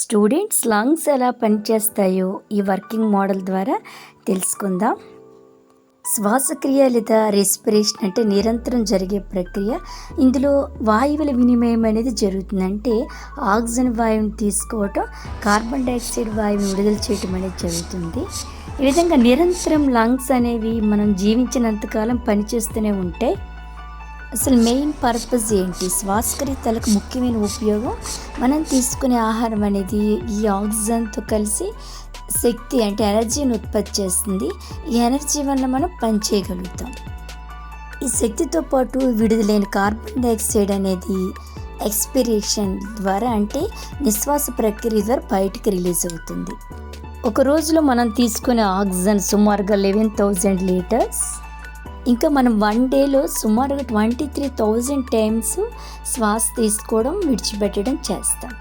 Students lungs ఎలా పనిచేస్తాయో ఈ వర్కింగ్ మోడల్ ద్వారా తెలుసుకుందాం. శ్వాసక్రియ లేదా రెస్పిరేషన్ అంటే నిరంతరం జరిగే ప్రక్రియ. ఇందులో వాయువుల వినిమయం అనేది జరుగుతుంది. అంటే ఆక్సిజన్ వాయువుని తీసుకోవటం, కార్బన్ డైఆక్సైడ్ వాయువుని విడుదల చేయటం అనేది జరుగుతుంది. ఈ విధంగా నిరంతరం లంగ్స్ అనేవి మనం జీవించినంతకాలం పనిచేస్తూనే ఉంటాయి. అసలు మెయిన్ పర్పస్ ఏంటి? శ్వాసక్రియతలకు ముఖ్యమైన ఉపయోగం మనం తీసుకునే ఆహారం అనేది ఈ ఆక్సిజన్తో కలిసి శక్తి అంటే ఎనర్జీని ఉత్పత్తి చేస్తుంది. ఈ ఎనర్జీ వల్ల మనం పని చేయగలుగుతాం. ఈ శక్తితో పాటు విడుదలైన కార్బన్ డైఆక్సైడ్ అనేది ఎక్స్పిరేషన్ ద్వారా అంటే నిశ్వాస ప్రక్రియ ద్వారా బయటికి రిలీజ్ అవుతుంది. ఒక రోజులో మనం తీసుకునే ఆక్సిజన్ సుమారుగా 11,000 లీటర్స్. ఇంకా మనం 1 డేలో సుమారుగా 23,000 టైమ్స్ శ్వాస తీసుకోవడం, విడిచిపెట్టడం చేస్తాం.